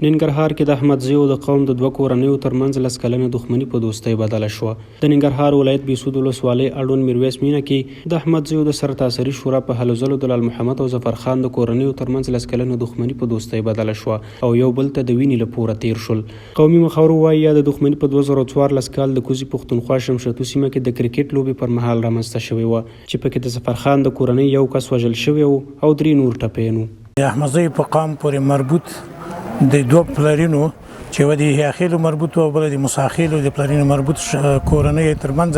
ننګرهار کې د احمدزیو د قوم د دوه کورنیو ترمنځ 10 کلنه دښمني په دوستۍ بدله شوه. د ننګرهار ولایت بېسود ولسوالۍ اړوند میرویس مینه کې د احمدزیو د سرتاسري شورا په هلو ځلو د لال محمد او ظفر خان د کورنیو ترمنځ 10 کلنه دښمني په دوستۍ بدله شوه او یو بل ته د وینې له پوره تیر شول. قومي مخاورو وایي د دښمني په 2014 کال د کوزي پښتونخوا شمشتو سیمه کې د کرکټ لوبې پر مهال رامنځته شوې وه چې پکې د ظفر خان د کورنۍ یو کس وژل شوی او 3 نور ټپیان وو. د احمدزیو په قام پورې مربوط د دوه پلرینو چې و د هیاخیلو مربوط او بل د مساخیلو د پلرینو مربوط کورنۍ ترمنځ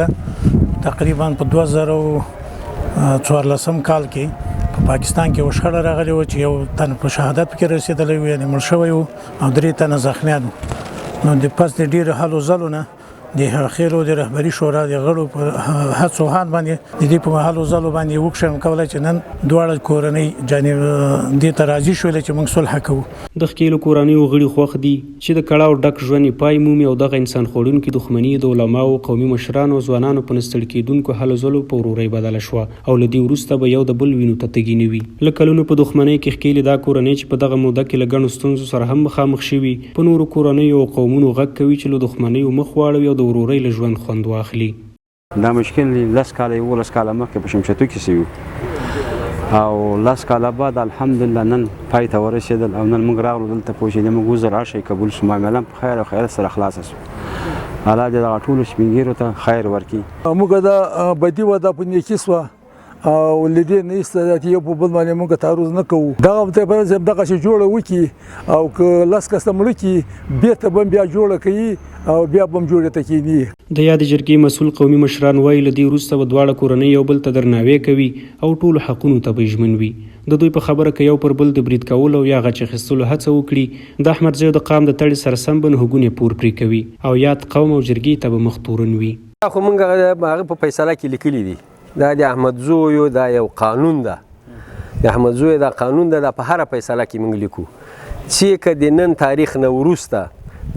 تقریبا په 2014 کال کې په پاکستان کې وشخړه راغلی و چې یو تن په شهادت کې رسېدلی و یعنې مړ شوی و او 3 تنه زخمیان وو. نو د پس د ډېرو هلو ځلو نه د هیاخیلو د رهبري شورا د غړو پر هڅو باندې د دې په هلو ځلو باندې وکړم کولای چې نن دواړه کورنۍ جانب دې ته راضي شول چې موږ صلح کوو. د ښکېلو کورنیو غړي خوښ دي چې د کړاو ډک ژوند یې پای مومي او دغه انسان خوړونکي دښمني د علماو، قومي مشرانو او ځوانانو په نستړي کېدونکو هلو ځلو په ورورۍ بدله شوه او له دې وروسته به یو د بل وینو ته تږي نه وي. له کلونو په دښمنۍ کې ښکېلې دا کورنۍ چې په دغه موده کې له ګڼو ستونزو سره هم مخامخ شوي په نورو کورنیو او قومونو غږ کوي چې له دښمنیو مخ واړوي او د ورورۍ له ژوند خوند واخلي. دا مشکل 10 کاله 11 کاله مخکې په شمشتو کې سوي او 10 کاله بعد الحمدلله نن پای ته ورسېدل او نن موږ راغلو دلته پوه چې موږ وزر راشئ قبول شو معامله په خیر او خیریت سره خلاصه شو. الله دې دغه ټولو سپین ږیرو ته خیر ورکړي. موږ دا بدي وه دا په نیکي سوه او له دې نه ایسته چې یو په بل باندې موږ تعرض نه کوو. دغه ته پر ځای دغه شی جوړه وکړي او که 10 کسه مړه کړي بېرته به بیا جوړه کوي او بیا به هم جوړې ته کېني. د یادې جرګې مسؤل قومي مشران وایي له دې وروسته به دواړه کورنۍ یو بل ته درناوی کوي او ټولو حقونو ته به ژمن وي. د دوی په خبره که یو پر بل د برید کولو او یا غچ اخیستلو هڅه وکړي د احمدزیو د قام د تړي سره سم به نهګونې پور پرې کوي او یاد قوم او جرګې ته به مخ تورن وي. خو موږ هغه په فیصله کې لیکلي دي دا د احمدزیو دا یو قانون ده. د احمدزیو دا قانون ده په هره فیصله کې موږ لیکو چې که د نن تاریخ نه وروسته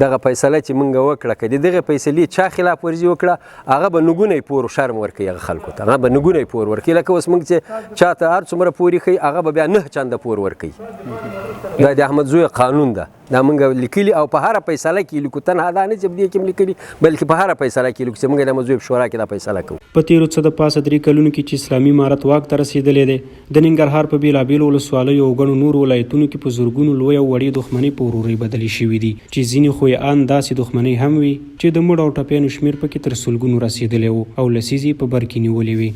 دغه فیصله چې موږ وکړه که د دغه فیصلې چا خلاف ورزي وکړه هغه به نګونی پور شرم ورکوي هغه خلکو ته هغه به نګونی پور ورکوي. لکه اوس موږ چې چاته هر څومره پورې ښیي هغه به بیا 9 چنده پور ورکوي. دا د احمدزیو قانون ده دا موږ لیکلي او په هره فیصله کې لیکو. تنها دا نه چې په دې کې لیکلي بلکې په هره فیصله کې لیکو چې موږ د احمدزیو په شورا کې دا فیصله کوو. په تیرو څه د پاسه 3 کلونو کې چې اسلامي امارت واک ته رسېدلی دی د ننګرهار په بېلابېلو ولسوالیو او ګڼو نورو ولایتونو کې په زرګونو لویې او وړې دښمنۍ په ورورۍ بدلې شوي دي چې ځینې خو یې ان داسې دښمنۍ هم وي چې د مړو او ټپیانو شمېر پکې تر سلګونو رسېدلی و او لسیزې په بر کې نیولې وي.